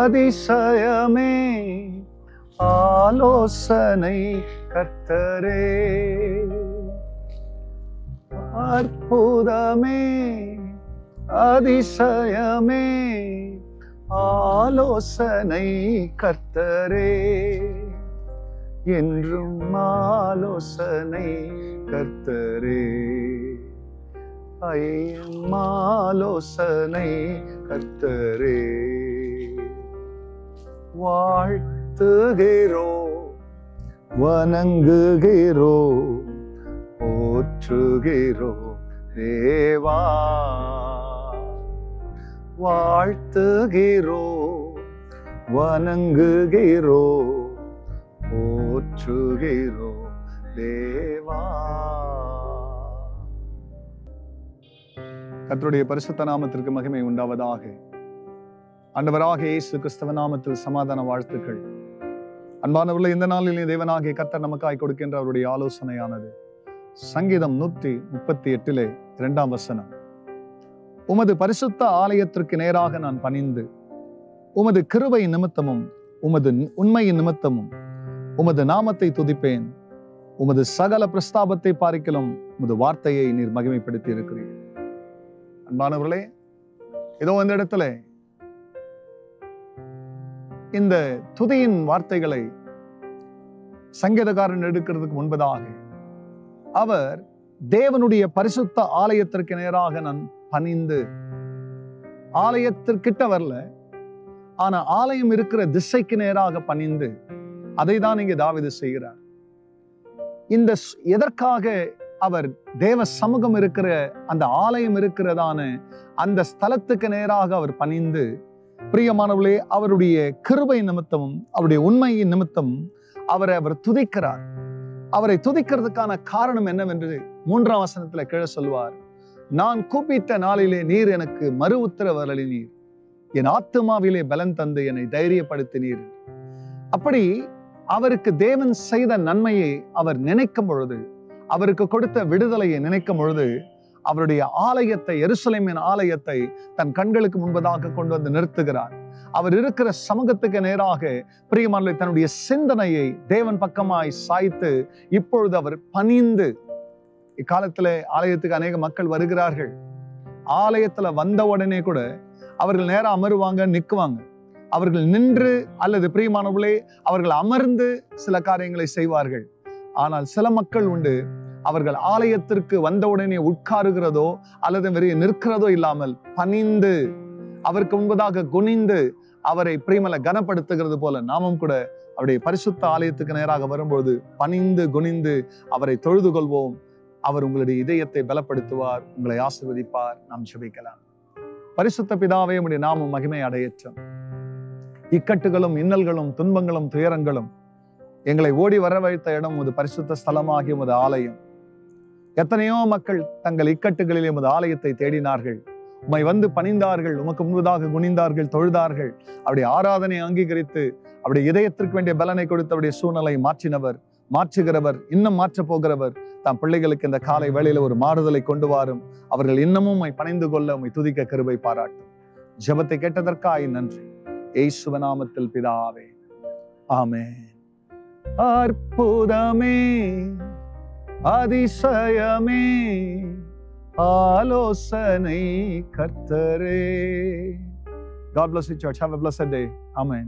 அதிசயமே ஆலோசனை கர்த்தரே, அற்புதமே அதிசயமே ஆலோசனை கர்த்தரே, என்றும் ஆலோசனை கர்த்தரே, ஐயம் ஆலோசனை கர்த்தரே. வாழ்த்துகிறோ வணங்குகிறோ போற்றுகிறோ தேவா, வாழ்த்துகிறோ வணங்குகிறோ போற்றுகிறோ தேவா. கர்த்தருடைய பரிசுத்த நாமத்திற்கு மகிமை உண்டாவதாக. ஆண்டவராகிய இயேசு கிறிஸ்துவின் நாமத்தில் சமாதான வாழ்த்துக்கள். அன்பானவர்களே, இந்த நாளிலே தேவனாகிய கர்த்தர் நமக்காய் கொடுக்கின்ற அவருடைய ஆலோசனையானது சங்கீதம் 138 2ஆம் வசனம். உமது பரிசுத்த ஆலயத்திற்கு நேராக நான் பணிந்து உமது கிருபை நிமித்தமும் உமது உண்மையின் நிமித்தமும் உமது நாமத்தை துதிப்பேன். உமது சகல பிரஸ்தாபத்தை பார்க்கிலும் உமது வார்த்தையை நீர் மகிமைப்படுத்தி இருக்கிறீர். அன்பானவர்களே, இதோ இந்த இடத்துல இந்த துதியின் வார்த்தைகளை சங்கீதக்காரன் எடுக்கிறதுக்கு முன்பதாக அவர் தேவனுடைய பரிசுத்த ஆலயத்திற்கு நேராக நான் பணிந்து, ஆலயத்திற்கிட்ட வரல, ஆனா ஆலயம் இருக்கிற திசைக்கு நேராக பணிந்து, அதை தான் இங்கே தாவீது செய்கிறார். இந்த எதற்காக அவர் தேவ சமூகம் இருக்கிற அந்த ஆலயம் இருக்கிறதான அந்த ஸ்தலத்துக்கு நேராக அவர் பணிந்து, பிரியமானவர்களே, அவருடைய கிருபை நிமித்தமும் அவருடைய உண்மையின் நிமித்தம் அவரை அவர் துதிக்கிறார். அவரை துதிக்கிறதுக்கான காரணம் என்னவென்று 3ஆம் வசனத்துல கீழே சொல்வார். நான் கூப்பிட்ட நாளிலே நீர் எனக்கு மறு உத்தரவருளினீர், என் ஆத்துமாவிலே பலன் தந்து என்னை தைரியப்படுத்தினீர். அப்படி அவருக்கு தேவன் செய்த நன்மையை அவர் நினைக்கும் பொழுது, அவருக்கு கொடுத்த விடுதலையை நினைக்கும் பொழுது, அவருடைய ஆலயத்தை, எருசலேமின் ஆலயத்தை தன் கண்களுக்கு முன்பதாக கொண்டு வந்து நிறுத்துகிறார். அவர் இருக்கிற சமூகத்துக்கு நேராக பிரியமானவர்களே தன்னுடைய சிந்தனையை தேவன் பக்கமாய் சாய்த்து இப்பொழுது அவர் பணிந்து, இக்காலத்துல ஆலயத்துக்கு அநேக மக்கள் வருகிறார்கள். ஆலயத்துல வந்த உடனே கூட அவர்கள் நேரம் அமருவாங்க, நிற்குவாங்க. அவர்கள் நின்று அல்லது பிரியமானவர்களே அவர்கள் அமர்ந்து சில காரியங்களை செய்வார்கள். ஆனால் சில மக்கள் உண்டு, அவர்கள் ஆலயத்திற்கு வந்தவுடனே உட்காருகிறதோ அல்லது வெறிய நிற்கிறதோ இல்லாமல் பணிந்து அவருக்கு முன்பதாக குனிந்து அவரை பிரியமல கனப்படுத்துகிறது போல நாமும் கூட அவருடைய பரிசுத்த ஆலயத்துக்கு நேராக வரும்போது பணிந்து குனிந்து அவரை தொழுது கொள்வோம். அவர் உங்களுடைய இதயத்தை பலப்படுத்துவார், உங்களை ஆசீர்வதிப்பார். நாம் ஜெபிக்கலாம். பரிசுத்த பிதாவே, உம்முடைய நாமம் மகிமை அடையட்டும். இக்கட்டுகளும் இன்னல்களும் துன்பங்களும் துயரங்களும் எங்களை ஓடி வர வைத்த இடம் உமது பரிசுத்த ஸ்தலமாகிய உமது ஆலயம். எத்தனையோ மக்கள் தங்கள் இக்கட்டுகளில் உமது ஆலயத்தை தேடினார்கள், உம்மை வந்து பணிந்தார்கள், உமக்கு முன்பதாக குனிந்தார்கள், தொழுதார்கள். அவருடைய ஆராதனை அங்கீகரித்து அவருடைய இதயத்திற்கு வேண்டிய பலனை கொடுத்து அவருடைய சூழ்நிலை மாற்றினவர், மாற்றுகிறவர், இன்னும் மாற்றப் போகிறவர். தம் பிள்ளைகளுக்கு இந்த காலை வேளையில ஒரு மாறுதலை கொண்டு வாரும். அவர்கள் இன்னமும் உம்மை பணிந்து கொள்ள உம்மை துதிக்க கிருபை பாராட்டும். ஜெபத்தை கேட்டதற்காய் நன்றி. இயேசுவின் நாமத்தில் பிதாவே, ஆமென். அற்புதமே அதிசயமே ஆலோசனை கர்த்தரே. God bless you, church. Have a blessed day. Amen.